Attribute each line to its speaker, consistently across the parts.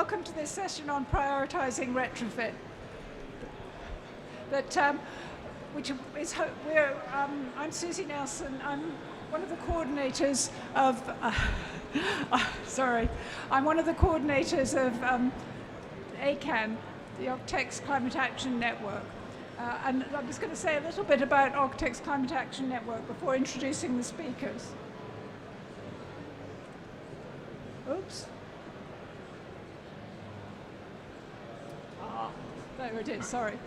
Speaker 1: welcome to this session on Prioritising Retrofit. I'm Susie Nelson. I'm one of the coordinators of. I'm one of the coordinators of ACAN, the Architects Climate Action Network. And I'm just going to say a little bit about Architects Climate Action Network before introducing the speakers. Oops. There it is, sorry.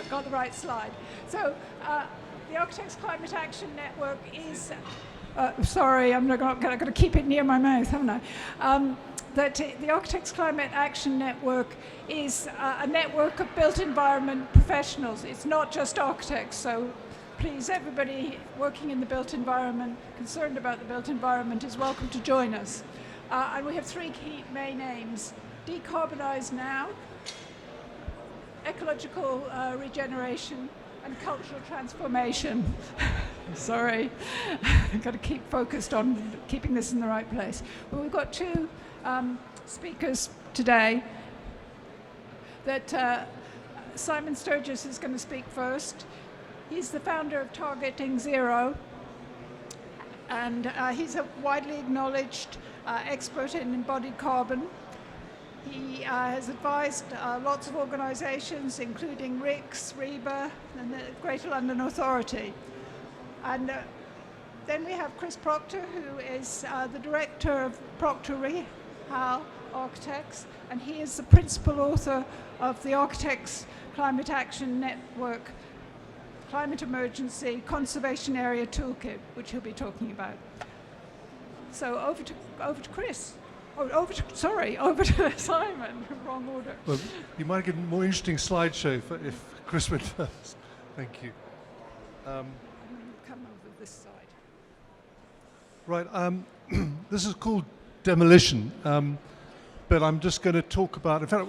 Speaker 1: Got the right slide. So the Architects Climate Action Network is, sorry, I'm going to keep it near my mouth, haven't I? The Architects Climate Action Network is a network of built environment professionals. It's not just architects, so please, everybody working in the built environment, concerned about the built environment, is welcome to join us. And we have three key main aims: decarbonise now, ecological regeneration, and cultural transformation. Sorry, I've got to keep focused on keeping this in the right place. Well, we've got two speakers today. Simon Sturgis is going to speak first. He's the founder of Targeting Zero, and he's a widely acknowledged expert in embodied carbon. He has advised lots of organisations, including RICS, REBA, and the Greater London Authority. And then we have Chris Proctor, who is the director of Proctor Rehal Architects, and he is the principal author of the Architects Climate Action Network Climate Emergency Conservation Area Toolkit, which he'll be talking about. So over to Chris. Oh, over to Simon. Wrong order.
Speaker 2: Well, you might get a more interesting slideshow if Chris went first. Thank you.
Speaker 1: Come over this side.
Speaker 2: Right. This is called demolition, but I'm just going to talk about. In fact,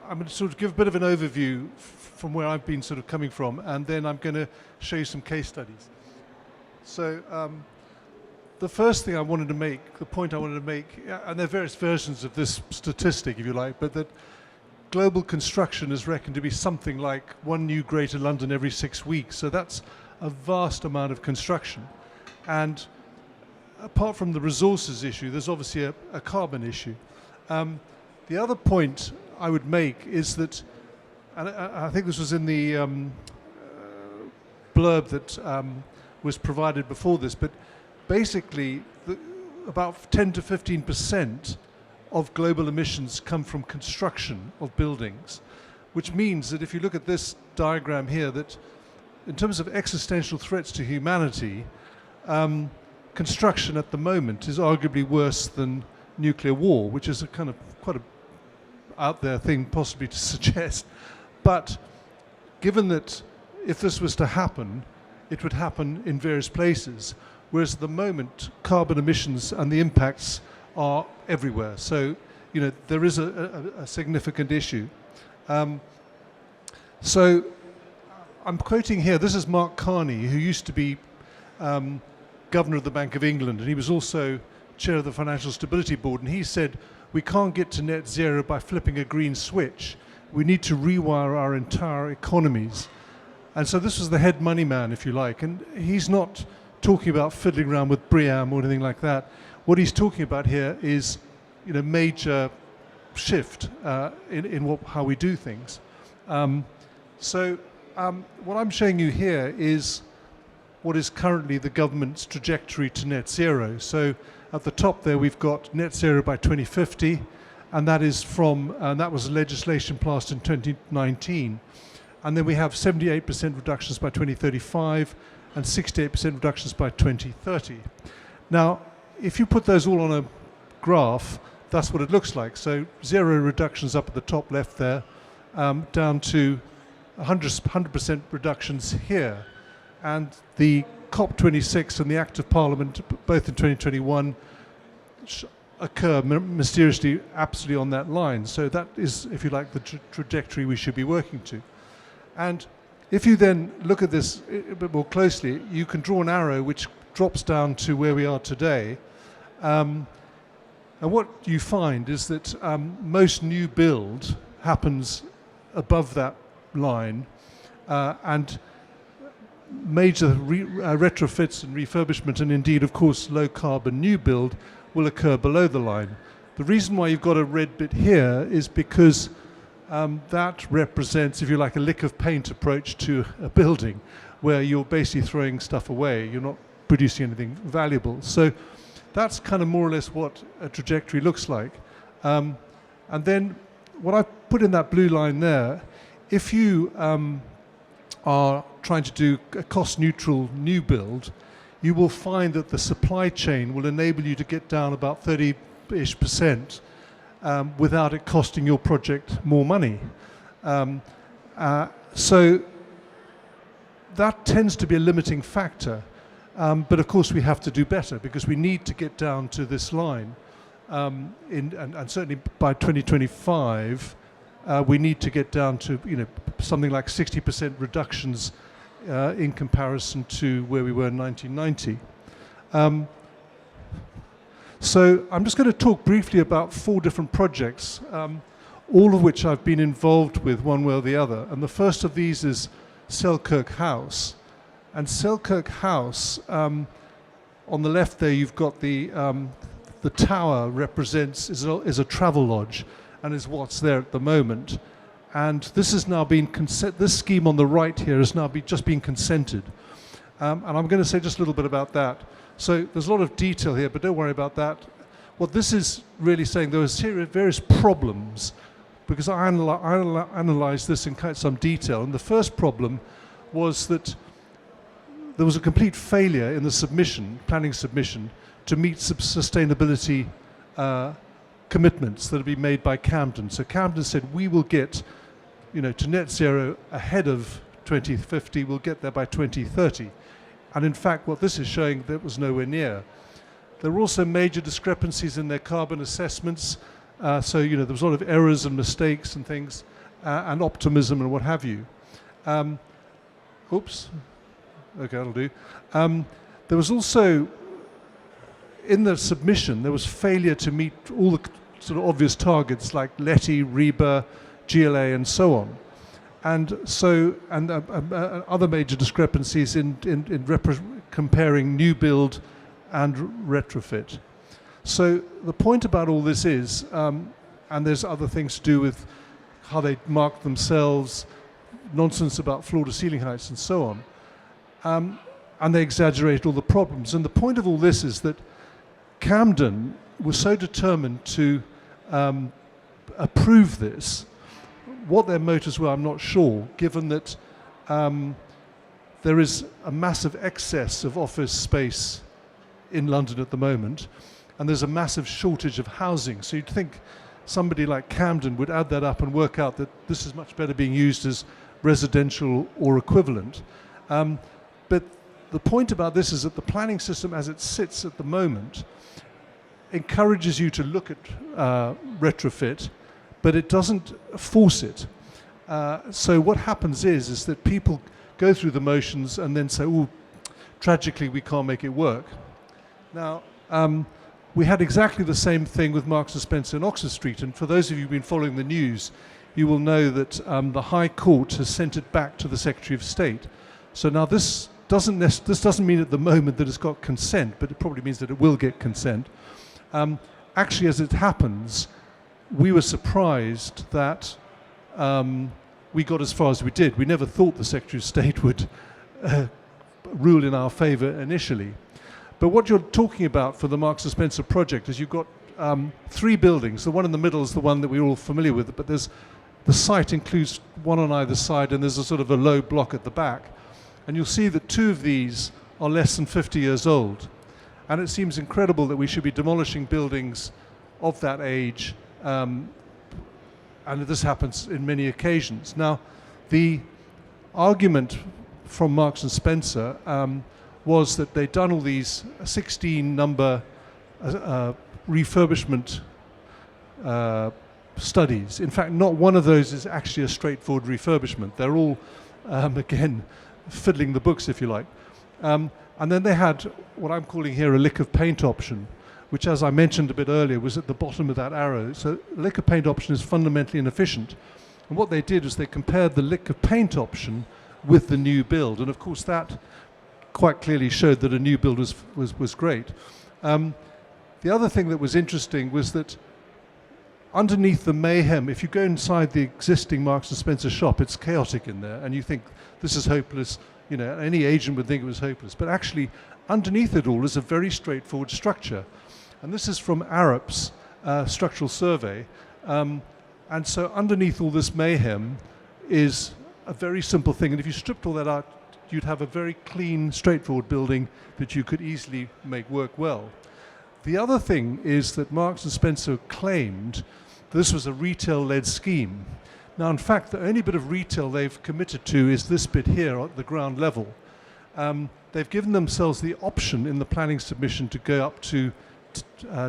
Speaker 2: I'm going to sort of give a bit of an overview from where I've been sort of coming from, and then I'm going to show you some case studies. So. The first thing I wanted to make, the point I wanted to make, and there are various versions of this statistic, if you like, but that global construction is reckoned to be something like one new Greater London every 6 weeks. So that's a vast amount of construction. And apart from the resources issue, there's obviously a carbon issue. The other point I would make is that, and I think this was in the blurb that was provided before this, but basically, about 10 to 15% of global emissions come from construction of buildings, which means that if you look at this diagram here, that in terms of existential threats to humanity, construction at the moment is arguably worse than nuclear war, which is a kind of quite a out there thing possibly to suggest. But given that if this was to happen, it would happen in various places, whereas at the moment, carbon emissions and the impacts are everywhere. So, you know, there is a significant issue. So I'm quoting here, this is Mark Carney, who used to be governor of the Bank of England, and he was also chair of the Financial Stability Board, and he said, we can't get to net zero by flipping a green switch. We need to rewire our entire economies. And so this was the head money man, if you like, and he's not talking about fiddling around with BREEAM or anything like that. What he's talking about here is, you know, major shift in how we do things. What I'm showing you here is what is currently the government's trajectory to net zero. So at the top there we've got net zero by 2050, and that is that was legislation passed in 2019. And then we have 78% reductions by 2035, and 68% reductions by 2030. Now, if you put those all on a graph, that's what it looks like. So 0 reductions up at the top left there, down to 100% reductions here. And the COP26 and the Act of Parliament, both in 2021, occur mysteriously absolutely on that line. So that is, if you like, the trajectory we should be working to. And if you then look at this a bit more closely, you can draw an arrow which drops down to where we are today. And what you find is that most new build happens above that line, and major retrofits and refurbishment, and indeed, of course, low carbon new build will occur below the line. The reason why you've got a red bit here is because that represents, if you like, a lick of paint approach to a building, where you're basically throwing stuff away. You're not producing anything valuable. So that's kind of more or less what a trajectory looks like. And then what I've put in that blue line there, if you are trying to do a cost-neutral new build, you will find that the supply chain will enable you to get down about 30-ish% without it costing your project more money. So that tends to be a limiting factor. But of course we have to do better, because we need to get down to this line. And certainly by 2025, we need to get down to something like 60% reductions in comparison to where we were in 1990. So I'm just going to talk briefly about 4 different projects, all of which I've been involved with one way or the other. And the first of these is Selkirk House. And Selkirk House, on the left there, you've got the tower is a travel lodge, and is what's there at the moment. And this has now been this scheme on the right here has now just been consented. And I'm going to say just a little bit about that. So there's a lot of detail here, but don't worry about that. What this is really saying, there are various problems, because I analysed this in quite some detail. And the first problem was that there was a complete failure in the planning submission, to meet sustainability commitments that had been made by Camden. So Camden said, we will get to net zero ahead of 2050, we'll get there by 2030. And in fact, what this is showing, that was nowhere near. There were also major discrepancies in their carbon assessments. So there was a lot of errors and mistakes and things, and optimism and what have you. Oops. Okay, that'll do. There was also, in the submission, there was failure to meet all the sort of obvious targets like LETI, REBA, GLA, and so on. And so, other major discrepancies in comparing new build and retrofit. So the point about all this is, and there's other things to do with how they mark themselves, nonsense about floor-to-ceiling heights and so on. And they exaggerate all the problems. And the point of all this is that Camden was so determined to approve this. What their motives were, I'm not sure, given that there is a massive excess of office space in London at the moment, and there's a massive shortage of housing. So you'd think somebody like Camden would add that up and work out that this is much better being used as residential or equivalent. But the point about this is that the planning system as it sits at the moment encourages you to look at retrofit, but it doesn't force it. So what happens is that people go through the motions and then say, oh, tragically we can't make it work. Now, we had exactly the same thing with Marks & Spencer in Oxford Street, and for those of you who've been following the news, you will know that the High Court has sent it back to the Secretary of State. So now this doesn't mean at the moment that it's got consent, but it probably means that it will get consent. Actually, as it happens, we were surprised that we got as far as we did. We never thought the Secretary of State would rule in our favour initially. But what you're talking about for the Marks & Spencer project is you've got 3 buildings. The one in the middle is the one that we're all familiar with, but the site includes one on either side, and there's a sort of a low block at the back. And you'll see that 2 of these are less than 50 years old. And it seems incredible that we should be demolishing buildings of that age, and this happens in many occasions. Now, the argument from Marks & Spencer was that they'd done all these 16 number refurbishment studies. In fact, not one of those is actually a straightforward refurbishment. They're all, again, fiddling the books, if you like. And then they had what I'm calling here a lick of paint option, which, as I mentioned a bit earlier, was at the bottom of that arrow. So liquor paint option is fundamentally inefficient. And what they did is they compared the liquor paint option with the new build. And of course that quite clearly showed that a new build was great. The other thing that was interesting was that underneath the mayhem, if you go inside the existing Marks and Spencer shop, it's chaotic in there, and you think this is hopeless. You know, any agent would think it was hopeless. But actually, underneath it all is a very straightforward structure. And this is from Arup's structural survey. And so underneath all this mayhem is a very simple thing. And if you stripped all that out, you'd have a very clean, straightforward building that you could easily make work well. The other thing is that Marks and Spencer claimed this was a retail-led scheme. Now, in fact, the only bit of retail they've committed to is this bit here at the ground level. They've given themselves the option in the planning submission to go up to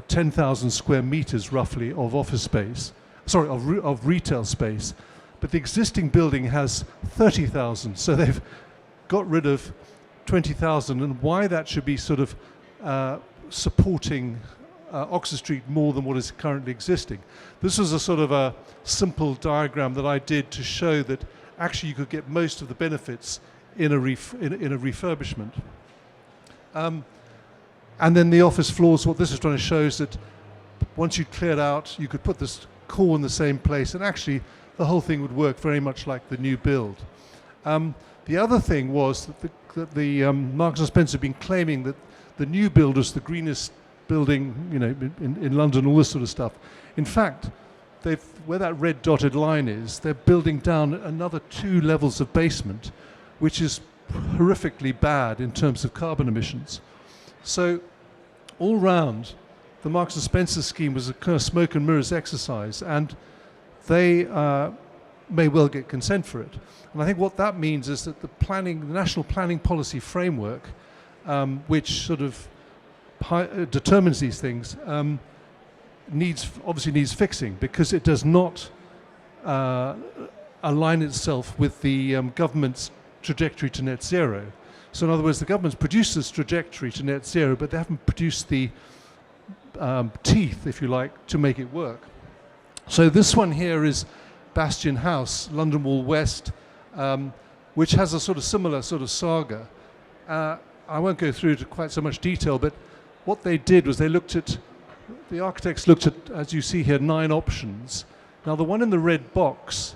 Speaker 2: 10,000 square meters, roughly, of office space. Sorry, of retail space. But the existing building has 30,000, so they've got rid of 20,000. And why that should be sort of supporting Oxford Street more than what is currently existing. This was a sort of a simple diagram that I did to show that actually you could get most of the benefits in a refurbishment. And then the office floors, what this is trying to show is that once you cleared out, you could put this core in the same place, and actually the whole thing would work very much like the new build. The other thing was that the Marks and Spencer have been claiming that the new build was the greenest building, you know, in London, all this sort of stuff. In fact, where that red dotted line is, they're building down another 2 levels of basement, which is horrifically bad in terms of carbon emissions. So all round, the Marks and Spencer scheme was a kind of smoke and mirrors exercise, and they may well get consent for it. And I think what that means is that the National Planning Policy Framework, which sort of determines these things, obviously needs fixing, because it does not align itself with the government's trajectory to net zero. So in other words, the government's produced this trajectory to net zero, but they haven't produced the teeth, if you like, to make it work. So this one here is Bastion House, London Wall West, which has a sort of similar sort of saga. I won't go through to quite so much detail, but what they did was the architects looked at, as you see here, 9 options. Now the one in the red box,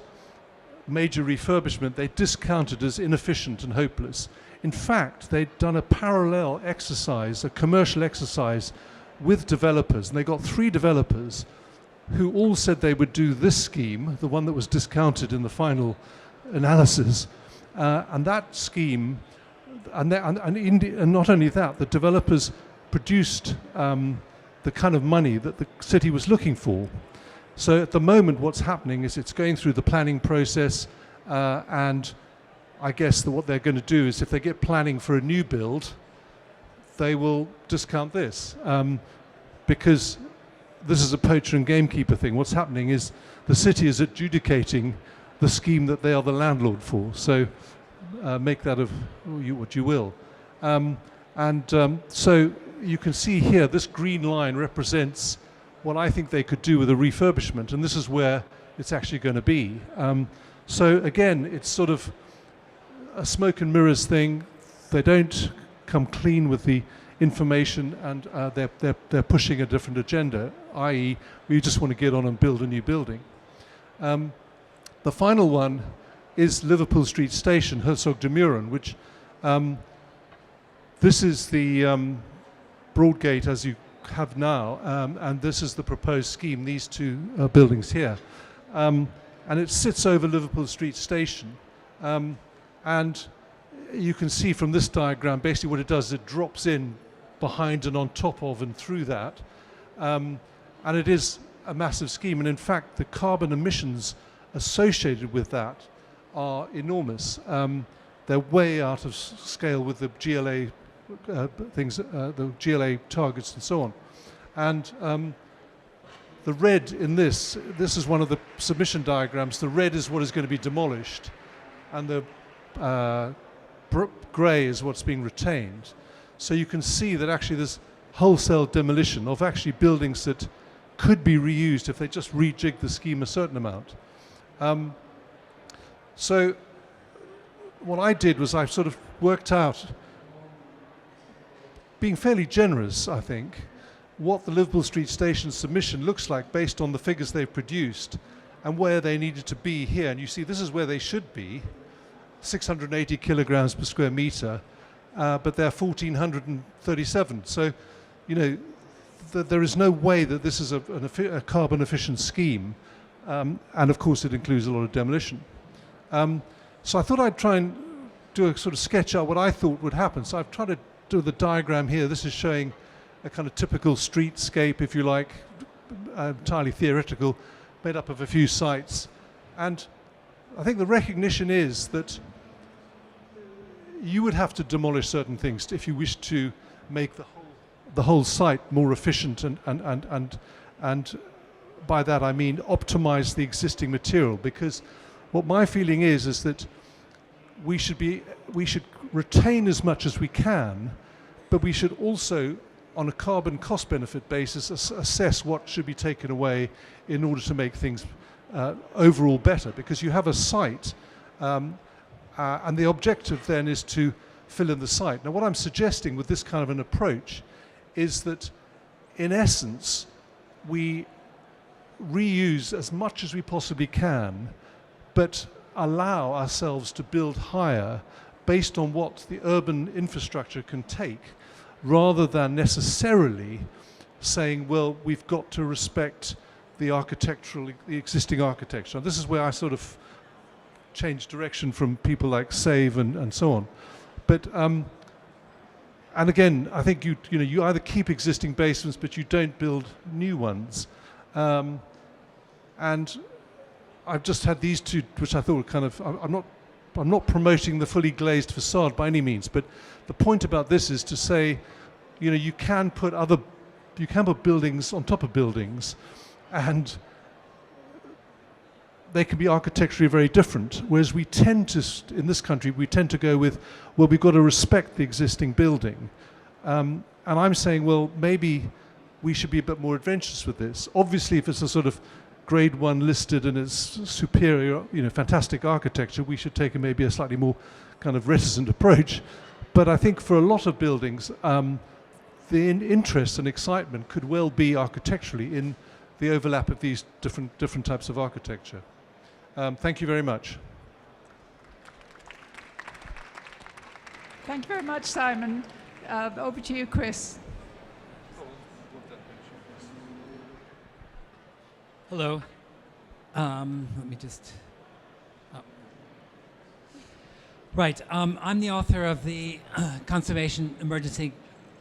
Speaker 2: major refurbishment, they discounted as inefficient and hopeless. In fact, they'd done a parallel exercise, a commercial exercise with developers, and they got 3 developers who all said they would do this scheme, the one that was discounted in the final analysis, and that scheme, and not only that, the developers produced the kind of money that the city was looking for. So at the moment what's happening is it's going through the planning process, and I guess that what they're going to do is if they get planning for a new build, they will discount this, because this is a poacher and gamekeeper thing. What's happening is the city is adjudicating the scheme that they are the landlord for. So make that of what you will. So you can see here, this green line represents what I think they could do with a refurbishment, and this is where it's actually going to be. So again, it's sort of a smoke and mirrors thing. They don't come clean with the information, and they're pushing a different agenda, i.e. we just want to get on and build a new building. The final one is Liverpool Street Station, Herzog de Meuron, which this is the Broadgate as you have now, and this is the proposed scheme, these 2 buildings here. And it sits over Liverpool Street Station. And you can see from this diagram, basically what it does is it drops in behind and on top of and through that. And it is a massive scheme. And in fact, the carbon emissions associated with that are enormous. They're way out of scale with the GLA the GLA targets and so on. And the red in this is one of the submission diagrams. The red is what is going to be demolished, and the grey is what's being retained. So you can see that actually there's wholesale demolition of actually buildings that could be reused if they just rejig the scheme a certain amount. So what I did was I sort of worked out, being fairly generous, I think, what the Liverpool Street Station submission looks like based on the figures they've produced and where they needed to be here. And you see, this is where they should be, 680 kilograms per square meter, but they're 1,437. So, you know, there is no way that this is a carbon efficient scheme. And of course, it includes a lot of demolition. So I thought I'd try and do a sort of sketch out what I thought would happen. So I've tried to do the diagram here. This is showing a kind of typical streetscape, if you like, entirely theoretical, made up of a few sites. And I think the recognition is that you would have to demolish certain things if you wish to make the whole site more efficient, and by that I mean optimize the existing material, because what my feeling is that we should retain as much as we can, but we should also, on a carbon cost benefit basis, assess what should be taken away in order to make things overall better, because you have a site and the objective then is to fill in the site. Now what I'm suggesting with this kind of an approach is that in essence we reuse as much as we possibly can, but allow ourselves to build higher based on what the urban infrastructure can take, rather than necessarily saying, well, we've got to respect the existing architecture. And this is where I sort of change direction from people like Save and so on. But and again, I think you either keep existing basements, but you don't build new ones. And I've just had these two, which I thought were kind of, I'm not promoting the fully glazed facade by any means, but the point about this is to say, you know, you can put buildings on top of buildings, and they can be architecturally very different. Whereas we tend to, in this country, we tend to go with, well, we've got to respect the existing building. And I'm saying, well, maybe we should be a bit more adventurous with this. Obviously, if it's a sort of grade 1 listed and it's superior, you know, fantastic architecture, we should take maybe a slightly more kind of reticent approach. But I think for a lot of buildings, the interest and excitement could well be architecturally in the overlap of these different types of architecture. Thank you very much.
Speaker 1: Thank you very much, Simon. Over to you, Chris.
Speaker 3: Hello. Let me just... Oh. Right. I'm the author of the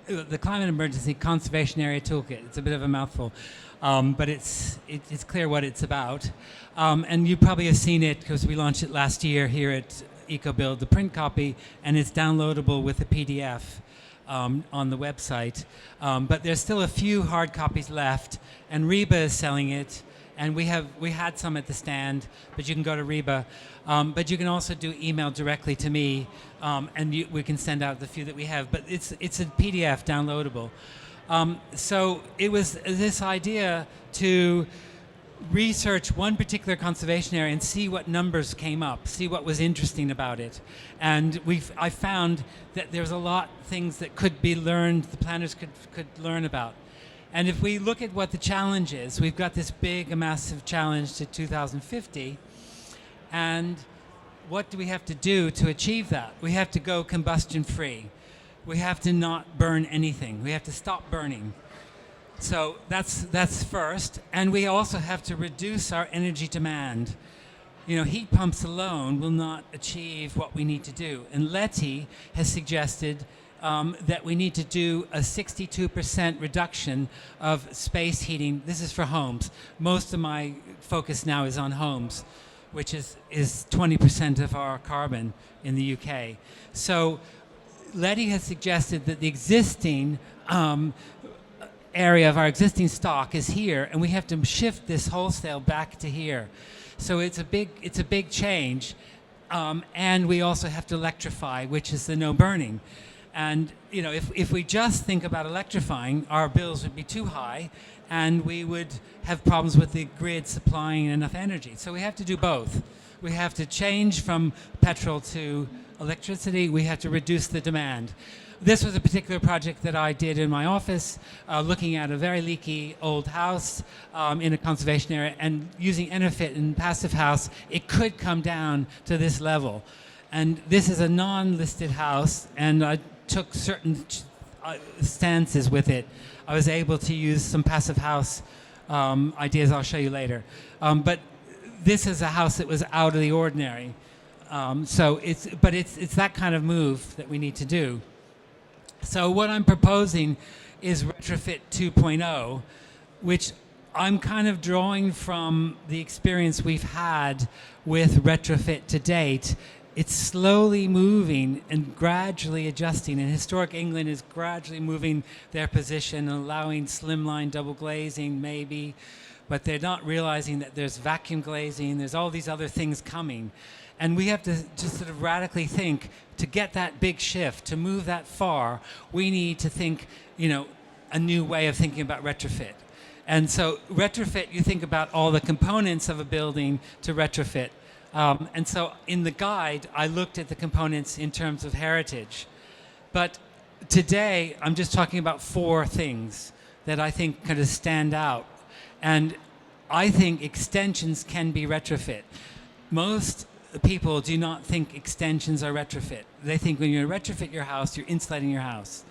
Speaker 3: the Climate Emergency Conservation Area Toolkit. It's a bit of a mouthful, but it's clear what it's about. And you probably have seen it because we launched it last year here at EcoBuild, the print copy, and it's downloadable with a PDF on the website. But there's still a few hard copies left, and Reba is selling it. And we had some at the stand, but you can go to Reba. But you can also do email directly to me, and we can send out the few that we have. But it's a PDF downloadable. So it was this idea to research one particular conservation area and see what numbers came up, see what was interesting about it. And I found that there's a lot of things that could be learned, the planners could learn about. And if we look at what the challenge is, we've got this big, massive challenge to 2050. And what do we have to do to achieve that? We have to go combustion free. We have to not burn anything. We have to stop burning. So that's first. And we also have to reduce our energy demand. You know, heat pumps alone will not achieve what we need to do. And Letty has suggested that we need to do a 62% reduction of space heating. This is for homes. Most of my focus now is on homes, which is 20% of our carbon in the UK. So Letty has suggested that the existing area of our existing stock is here, and we have to shift this wholesale back to here. So it's a big change, and we also have to electrify, which is the no burning. And if we just think about electrifying, our bills would be too high, and we would have problems with the grid supplying enough energy. So we have to do both. We have to change from petrol to electricity. We have to reduce the demand. This was a particular project that I did in my office, looking at a very leaky old house in a conservation area, and using Retrofit in passive house, it could come down to this level. And this is a non-listed house, and I took certain stances with it. I was able to use some passive house ideas I'll show you later. But this is a house that was out of the ordinary. So it's that kind of move that we need to do. So what I'm proposing is Retrofit 2.0, which I'm kind of drawing from the experience we've had with Retrofit to date. It's slowly moving and gradually adjusting, and historic England is gradually moving their position and allowing slimline double glazing maybe, but they're not realizing that there's vacuum glazing, there's all these other things coming. And we have to just sort of radically think, to get that big shift, to move that far, we need to think, a new way of thinking about retrofit. And so retrofit, you think about all the components of a building to retrofit. And so in the guide, I looked at the components in terms of heritage. But today, I'm just talking about 4 things that I think kind of stand out. And I think extensions can be retrofit. Most people do not think extensions are retrofit. They think when you retrofit your house, you're insulating your house.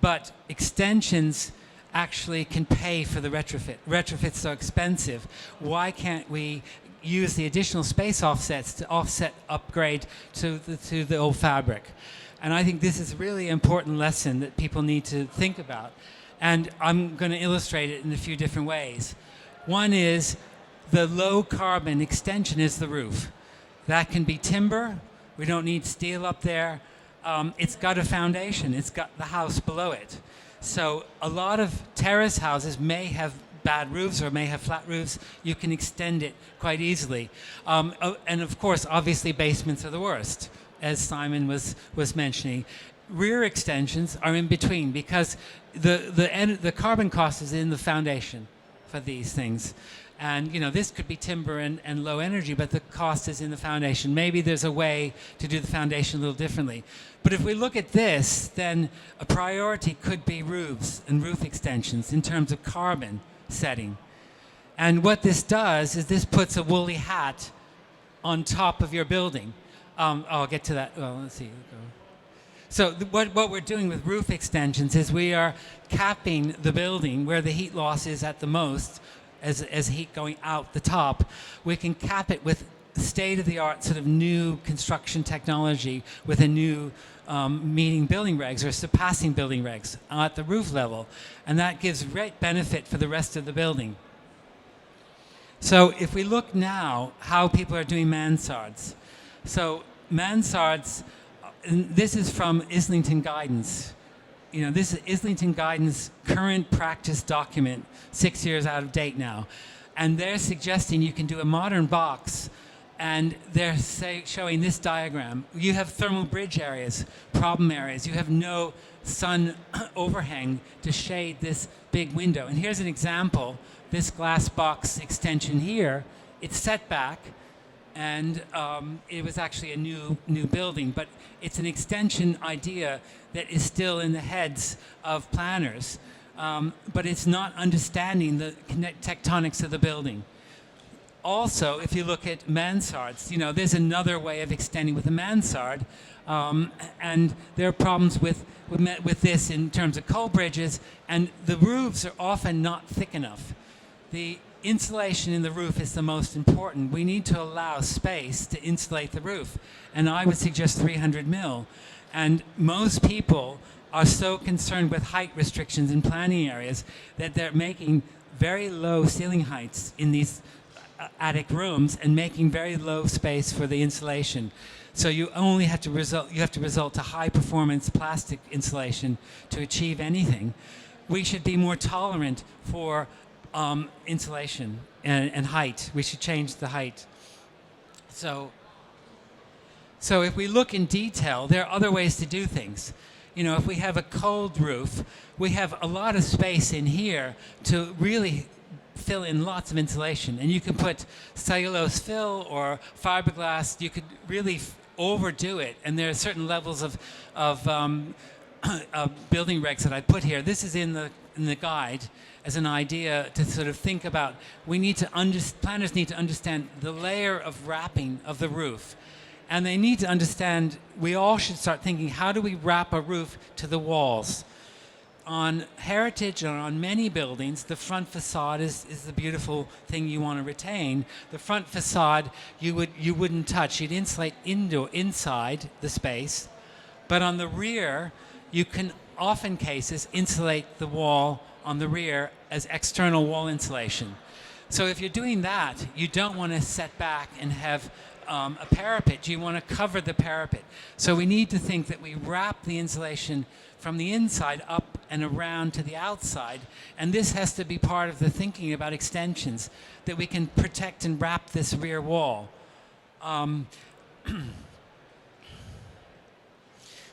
Speaker 3: But extensions actually can pay for the retrofit. Retrofit's so expensive. Why can't we use the additional space offsets to offset upgrade to the old fabric? And I think this is a really important lesson that people need to think about. And I'm going to illustrate it in a few different ways. One is the low carbon extension is the roof. That can be timber. We don't need steel up there. It's got a foundation. It's got the house below it. So a lot of terrace houses may have bad roofs or may have flat roofs. You can extend it quite easily. And of course, obviously, basements are the worst, as Simon was mentioning. Rear extensions are in between because the carbon cost is in the foundation for these things. And this could be timber and low energy, but the cost is in the foundation. Maybe there's a way to do the foundation a little differently. But if we look at this, then a priority could be roofs and roof extensions in terms of carbon setting. And what this does is this puts a woolly hat on top of your building. I'll get to that. Well, let's see. So what we're doing with roof extensions is we are capping the building where the heat loss is at the most, as heat going out the top. We can cap it with state-of-the-art sort of new construction technology with a new meeting building regs or surpassing building regs at the roof level. And that gives great benefit for the rest of the building. So if we look now how people are doing mansards. So mansards, this is from Islington Guidance. This is Islington Guidance current practice document, 6 years out of date now. And they're suggesting you can do a modern box, and they're showing this diagram. You have thermal bridge areas, problem areas. You have no sun overhang to shade this big window. And here's an example. This glass box extension here, it's set back, and it was actually a new building, but it's an extension idea that is still in the heads of planners, but it's not understanding the tectonics of the building. Also, if you look at mansards, there's another way of extending with a mansard, and there are problems with this in terms of coal bridges, and the roofs are often not thick enough. The insulation in the roof is the most important. We need to allow space to insulate the roof, and I would suggest 300 mil. And most people are so concerned with height restrictions in planning areas that they're making very low ceiling heights in these attic rooms and making very low space for the insulation. So you only have to result to high performance plastic insulation to achieve anything. We should be more tolerant for insulation and height. We should change the height. So if we look in detail, there are other ways to do things. You know, if we have a cold roof, we have a lot of space in here to really fill in lots of insulation. And you can put cellulose fill or fiberglass. You could really overdo it. And there are certain levels of building regs that I put here. This is in the guide as an idea to sort of think about. Planners need to understand the layer of wrapping of the roof. And they need to understand, we all should start thinking, how do we wrap a roof to the walls? On heritage or on many buildings, the front facade is the beautiful thing you want to retain. The front facade you wouldn't touch. You'd insulate inside the space. But on the rear, you can often cases insulate the wall on the rear as external wall insulation. So if you're doing that, you don't want to set back and have a parapet. You want to cover the parapet. So we need to think that we wrap the insulation from the inside up and around to the outside. And this has to be part of the thinking about extensions, that we can protect and wrap this rear wall.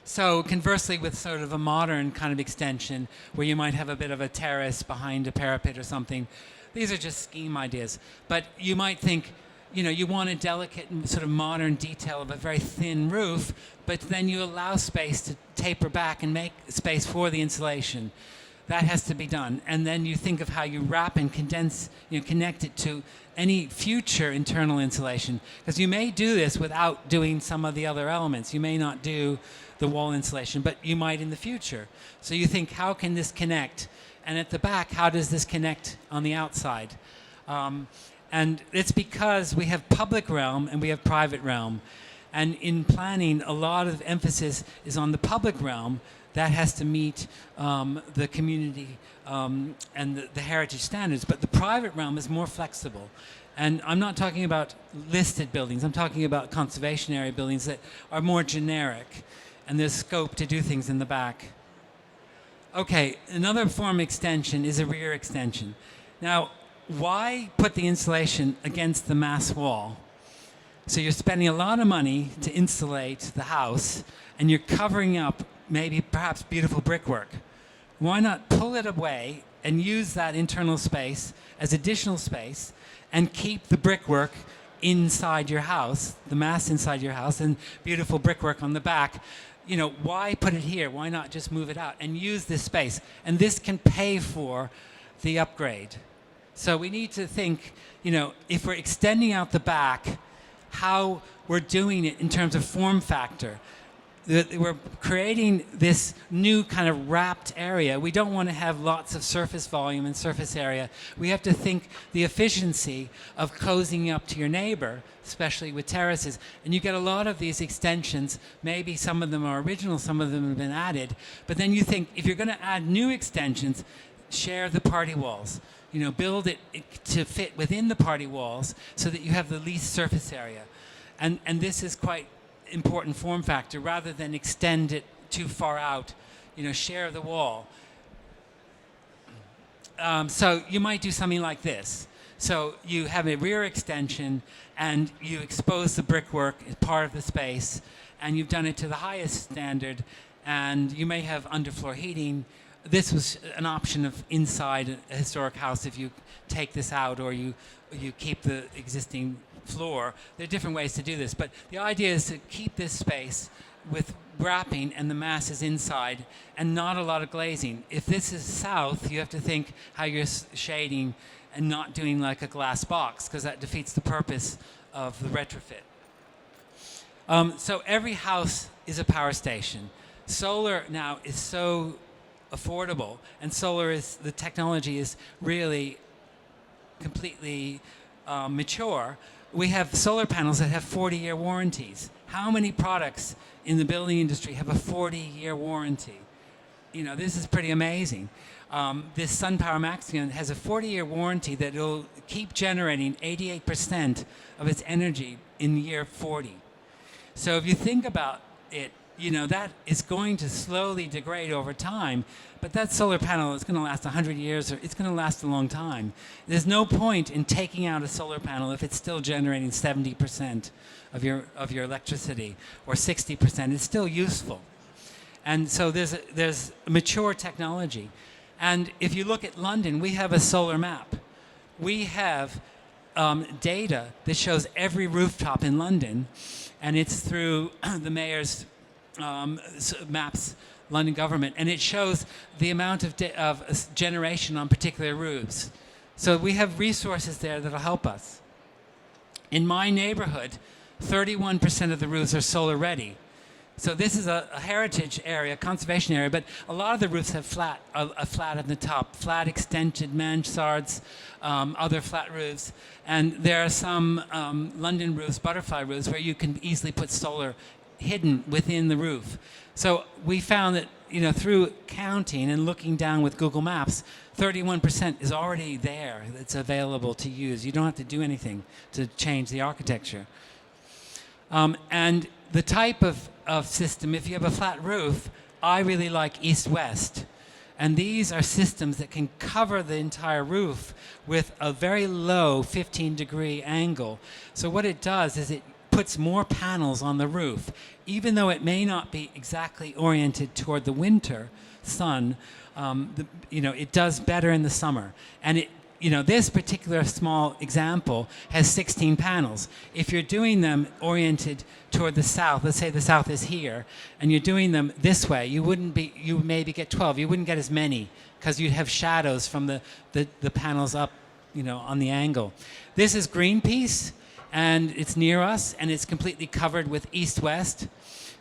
Speaker 3: So conversely, with sort of a modern kind of extension where you might have a bit of a terrace behind a parapet or something, these are just scheme ideas. But you might think, you know, you want a delicate and sort of modern detail of a very thin roof, but then you allow space to taper back and make space for the insulation. That has to be done. And then you think of how you wrap and condense, you know, connect it to any future internal insulation. Because you may do this without doing some of the other elements. You may not do the wall insulation, but you might in the future. So you think, how can this connect? And at the back, how does this connect on the outside? And it's because we have public realm and we have private realm. And in planning, a lot of emphasis is on the public realm. That has to meet the community and the heritage standards. But the private realm is more flexible. And I'm not talking about listed buildings. I'm talking about conservation area buildings that are more generic. And there's scope to do things in the back. Okay, another form extension is a rear extension. Now, why put the insulation against the mass wall? So you're spending a lot of money to insulate the house, and you're covering up maybe perhaps beautiful brickwork. Why not pull it away and use that internal space as additional space and keep the brickwork inside your house, the mass inside your house, and beautiful brickwork on the back? You know, why put it here? Why not just move it out and use this space? And this can pay for the upgrade. So we need to think, you know, if we're extending out the back, how we're doing it in terms of form factor. We're creating this new kind of wrapped area. We don't want to have lots of surface volume and surface area. We have to think the efficiency of cozying up to your neighbor, especially with terraces. And you get a lot of these extensions. Maybe some of them are original, some of them have been added. But then you think, if you're going to add new extensions, share the party walls. You know, build it to fit within the party walls so that you have the least surface area. And this is quite important form factor. Rather than extend it too far out, you know, share the wall. So you might do something like this. So you have a rear extension and you expose the brickwork as part of the space, and you've done it to the highest standard, and you may have underfloor heating. This was an option of inside a historic house if you take this out or you keep the existing floor. There are different ways to do this, but the idea is to keep this space with wrapping and the mass is inside and not a lot of glazing. If this is south, you have to think how you're shading and not doing like a glass box, because that defeats the purpose of the retrofit. So every house is a power station. Solar now is so affordable, and the technology is really completely mature. We have solar panels that have 40-year warranties. How many products in the building industry have a 40-year warranty? You know, this is pretty amazing. This SunPower Maxion has a 40-year warranty that it'll keep generating 88% of its energy in year 40. So if you think about it, you know, that is going to slowly degrade over time, but that solar panel is going to last 100 years, or it's going to last a long time. There's no point in taking out a solar panel if it's still generating 70% of your electricity, or 60%. It's still useful. And so there's mature technology. And if you look at London, we have a solar map. We have data that shows every rooftop in London, and it's through the mayor's maps, London government, and it shows the amount of generation on particular roofs. So we have resources there that'll help us. In my neighborhood, 31% of the roofs are solar ready. So this is a heritage area, conservation area, but a lot of the roofs have a flat on the top, flat extended mansards, other flat roofs. And there are some London roofs, butterfly roofs, where you can easily put solar hidden within the roof. So we found that, through counting and looking down with Google Maps, 31% is already there. It's available to use. You don't have to do anything to change the architecture. And the type of system, if you have a flat roof, I really like east-west. And these are systems that can cover the entire roof with a very low 15-degree angle. So what it does is it puts more panels on the roof. Even though it may not be exactly oriented toward the winter sun, it does better in the summer. And this particular small example has 16 panels. If you're doing them oriented toward the south, let's say the south is here, and you're doing them this way, you maybe get 12. You wouldn't get as many because you'd have shadows from the panels up, on the angle. This is Greenpeace, and it's near us, and it's completely covered with east-west.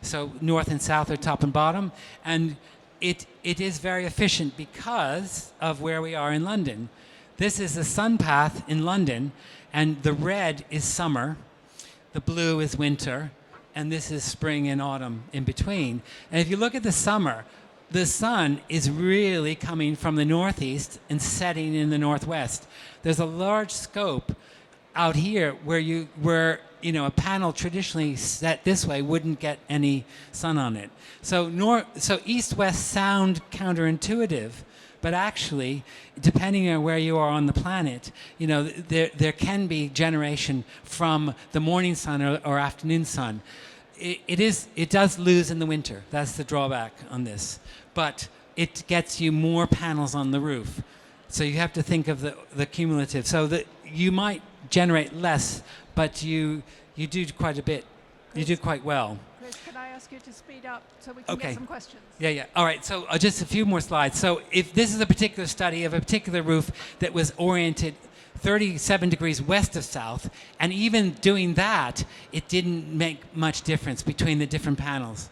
Speaker 3: So north and south are top and bottom. And it is very efficient because of where we are in London. This is the sun path in London, and the red is summer, the blue is winter, and this is spring and autumn in between. And if you look at the summer, the sun is really coming from the northeast and setting in the northwest. There's a large scope out here where a panel traditionally set this way wouldn't get any sun on it. So east-west sound counterintuitive, but actually, depending on where you are on the planet, there can be generation from the morning sun or afternoon sun. It does lose in the winter. That's the drawback on this. But it gets you more panels on the roof. So you have to think of the cumulative. So that you might generate less, but you do quite a bit. You do quite well.
Speaker 1: Chris, can I ask you to speed up so we can get some questions?
Speaker 3: Yeah. All right, so just a few more slides. So if this is a particular study of a particular roof that was oriented 37 degrees west of south, and even doing that, it didn't make much difference between the different panels.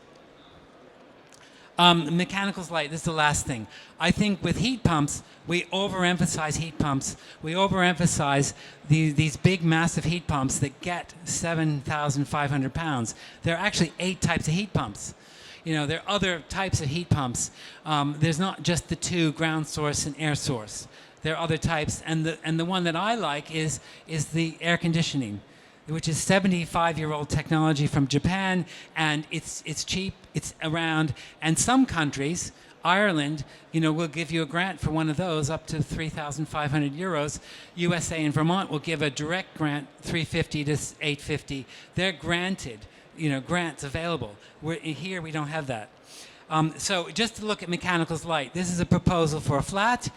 Speaker 3: Mechanicals light, this is the last thing. I think with heat pumps, we overemphasize heat pumps. We overemphasize these big, massive heat pumps that get 7,500 pounds. There are actually 8 types of heat pumps. There are other types of heat pumps. There's not just the 2, ground source and air source. There are other types, and the one that I like is the air conditioning, which is 75-year-old technology from Japan, and it's cheap, it's around, and some countries, Ireland, will give you a grant for one of those up to 3,500 euros. USA and Vermont will give a direct grant, 350 to 850. They're granted, grants available. Here we don't have that. So just to look at mechanicals light, this is a proposal for a flat,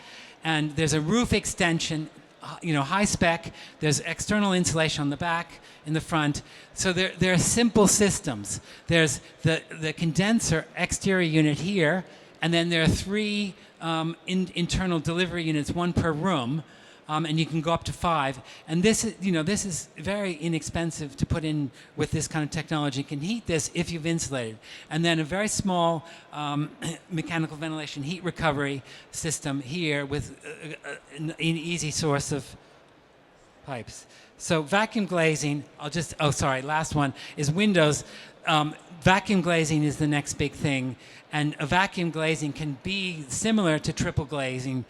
Speaker 3: and there's a roof extension, high spec. There's external insulation on the back, in the front. So there are simple systems. There's the condenser exterior unit here, and then there are 3 internal delivery units, 1 per room, and you can go up to 5. And this is very inexpensive to put in with this kind of technology. You can heat this if you've insulated. And then a very small mechanical ventilation heat recovery system here with an easy source of pipes. So vacuum glazing, last one, is windows. Vacuum glazing is the next big thing. And a vacuum glazing can be similar to triple glazing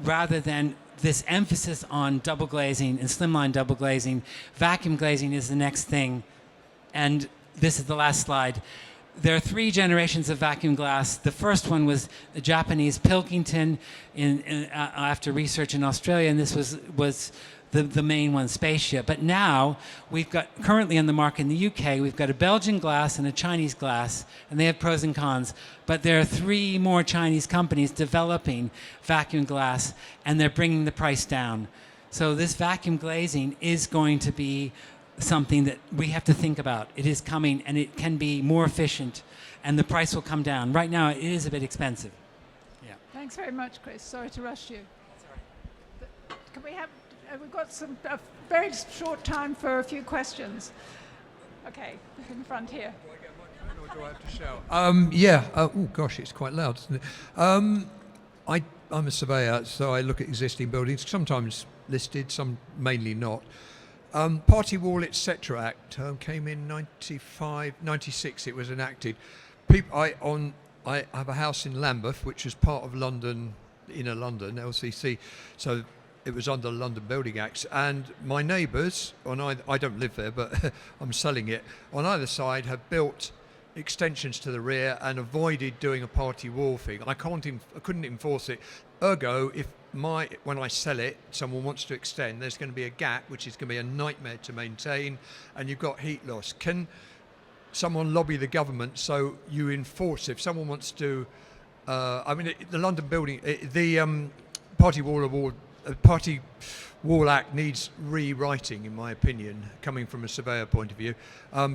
Speaker 3: rather than this emphasis on double glazing and slimline double glazing. Vacuum glazing is the next thing. And this is the last slide. There are 3 generations of vacuum glass. The first one was the Japanese Pilkington after research in Australia, and this was the main one, Spaceship. But now we've got, currently on the market in the UK, we've got a Belgian glass and a Chinese glass, and they have pros and cons. But there are 3 more Chinese companies developing vacuum glass, and they're bringing the price down. So this vacuum glazing is going to be something that we have to think about. It is coming, and it can be more efficient, and the price will come down. Right now, it is a bit expensive. Yeah.
Speaker 1: Thanks very much, Chris. Sorry to rush you. Can we have, we've got a very short time for a few questions. Okay, in the front here.
Speaker 4: Or do I have to shout? Yeah. Oh gosh, it's quite loud, isn't it? I'm a surveyor, so I look at existing buildings, sometimes listed, some mainly not. Party Wall, etc. Act came in 95, 96. It was enacted. I have a house in Lambeth, which is part of London, inner London, LCC. So it was under the London Building Acts, and my neighbours, I don't live there, but I'm selling it, on either side have built extensions to the rear and avoided doing a party wall thing. I couldn't enforce it. Ergo, when I sell it, someone wants to extend, there's going to be a gap, which is going to be a nightmare to maintain, and you've got heat loss. Can someone lobby the government so you enforce, if someone wants to, the London Building, the Party Wall Act needs rewriting, in my opinion, coming from a surveyor point of view,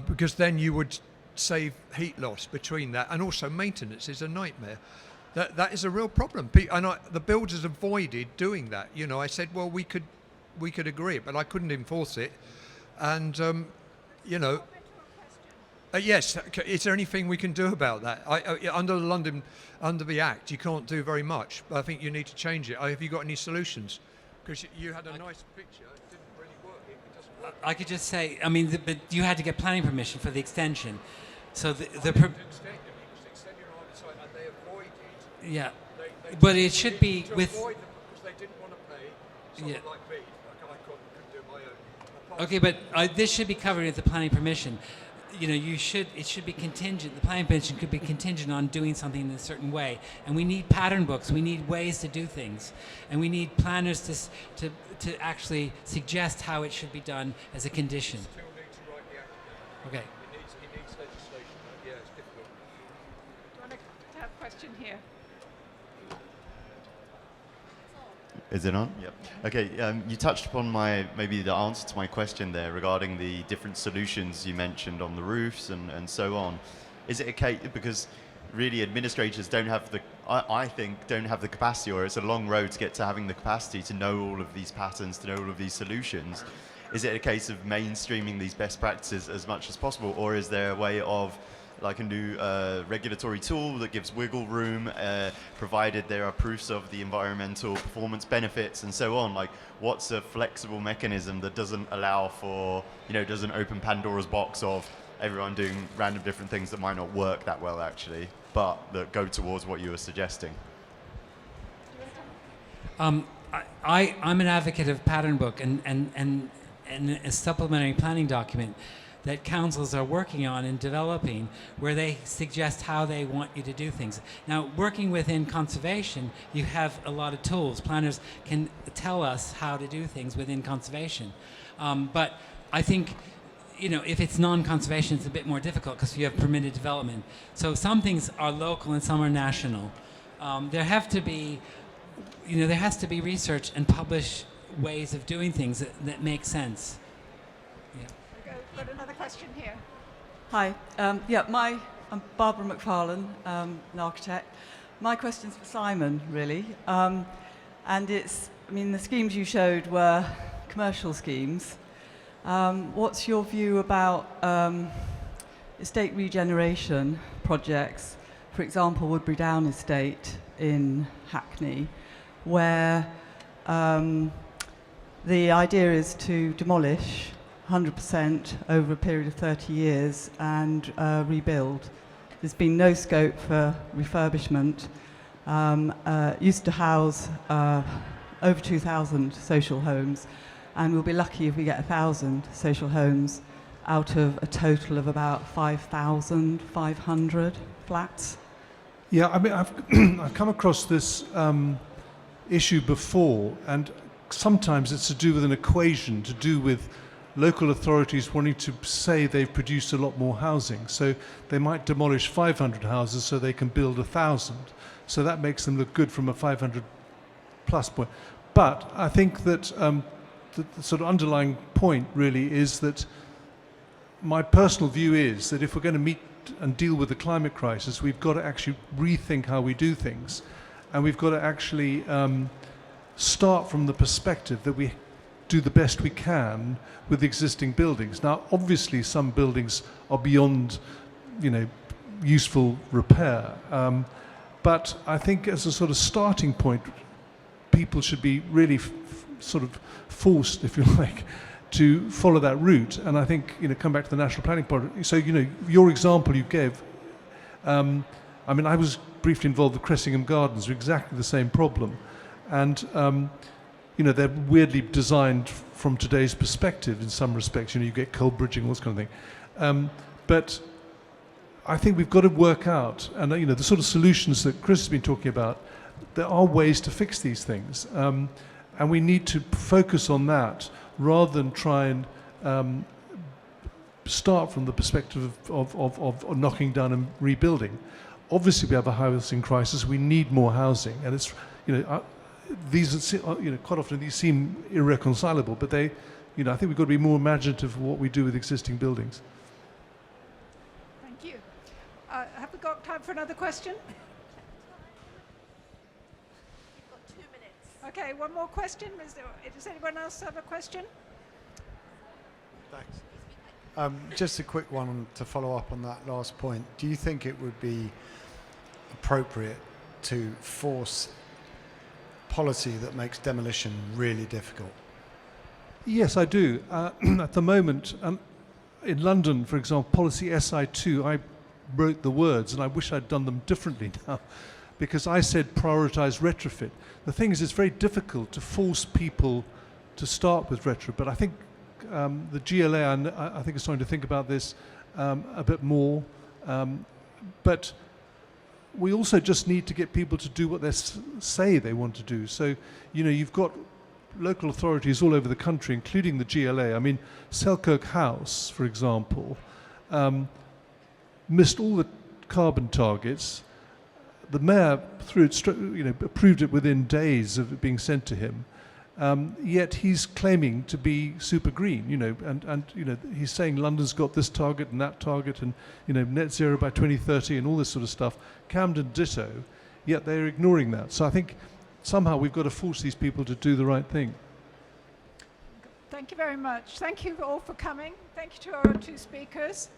Speaker 4: because then you would save heat loss between that, and also maintenance is a nightmare. That is a real problem, and the builders avoided doing that. You know, I said, well, we could agree, but I couldn't enforce it, and yes. Is there anything we can do about that? Under the Act, you can't do very much. But I think you need to change it. Have you got any solutions? Because you had a nice picture. It didn't really work. It doesn't work.
Speaker 3: I could just say, but you had to get planning permission for the extension. So yeah, but it should be with.
Speaker 4: Avoid them because they didn't want to pay someone like me. I couldn't do my own.
Speaker 3: Okay, but this should be covered with the planning permission. You know, it should be contingent. The planning permission could be contingent on doing something in a certain way. And we need pattern books. We need ways to do things, and we need planners to actually suggest how it should be done as a condition.
Speaker 4: Still need to write the act.
Speaker 3: Okay.
Speaker 4: It needs legislation. Yeah, it's difficult.
Speaker 1: Do you want to have a question here?
Speaker 5: Is it on? Yep. Okay, you touched upon maybe the answer to my question there regarding the different solutions you mentioned on the roofs and so on. Is it a case, because really administrators I think don't have the capacity, or it's a long road to get to having the capacity to know all of these patterns, to know all of these solutions. Is it a case of mainstreaming these best practices as much as possible, or is there a way of like a new regulatory tool that gives wiggle room, provided there are proofs of the environmental performance benefits and so on? Like, what's a flexible mechanism that doesn't allow for, doesn't open Pandora's box of everyone doing random different things that might not work that well actually, but that go towards what you were suggesting?
Speaker 3: I'm an advocate of pattern book and a supplementary planning document that councils are working on and developing, where they suggest how they want you to do things. Now, working within conservation, you have a lot of tools. Planners can tell us how to do things within conservation. But I think, if it's non-conservation, it's a bit more difficult because you have permitted development. So some things are local and some are national. There has to be research and publish ways of doing things that make sense.
Speaker 1: Got another question here.
Speaker 6: Hi. I'm Barbara McFarlane, an architect. My question's for Simon, really. And the schemes you showed were commercial schemes. What's your view about estate regeneration projects? For example, Woodbury Down Estate in Hackney, where the idea is to demolish 100% over a period of 30 years and rebuild. There's been no scope for refurbishment. Used to house over 2,000 social homes, and we'll be lucky if we get 1,000 social homes out of a total of about 5,500 flats.
Speaker 2: Yeah, I've come across this issue before, and sometimes it's to do with an equation, to do with local authorities wanting to say they've produced a lot more housing. So they might demolish 500 houses so they can build 1,000. So that makes them look good from a 500 plus point. But I think that the sort of underlying point really is that my personal view is that if we're going to meet and deal with the climate crisis, we've got to actually rethink how we do things. And we've got to actually start from the perspective that we do the best we can with existing buildings. Now, obviously, some buildings are beyond, useful repair. But I think as a sort of starting point, people should be really sort of forced, if you like, to follow that route. And I think, come back to the national planning project. So, your example you gave, I was briefly involved with Cressingham Gardens, with exactly the same problem. And, they're weirdly designed from today's perspective in some respects. You get cold bridging, all this kind of thing. But I think we've got to work out, and the sort of solutions that Chris has been talking about, there are ways to fix these things. And we need to focus on that rather than try and start from the perspective of knocking down and rebuilding. Obviously, we have a housing crisis. We need more housing, and it's these quite often these seem irreconcilable, but they, I think we've got to be more imaginative of what we do with existing buildings.
Speaker 1: Thank you. Have we got time for another question?
Speaker 7: You've got 2 minutes.
Speaker 1: Okay, one more question. Does anyone else have a question?
Speaker 8: Thanks. Just a quick one to follow up on that last point. Do you think it would be appropriate to force policy that makes demolition really difficult?
Speaker 2: Yes, I do. At the moment, in London, for example, policy SI2, I wrote the words, and I wish I'd done them differently now, because I said prioritize retrofit. The thing is, it's very difficult to force people to start with retrofit, but I think the GLA, I think, is starting to think about this a bit more. But we also just need to get people to do what they say they want to do. So, you've got local authorities all over the country, including the GLA. Selkirk House, for example, missed all the carbon targets. The mayor approved it within days of it being sent to him. Yet he's claiming to be super green, and he's saying London's got this target and that target, and net zero by 2030 and all this sort of stuff. Camden ditto, yet they're ignoring that. So I think somehow we've got to force these people to do the right thing.
Speaker 1: Thank you very much. Thank you all for coming. Thank you to our two speakers.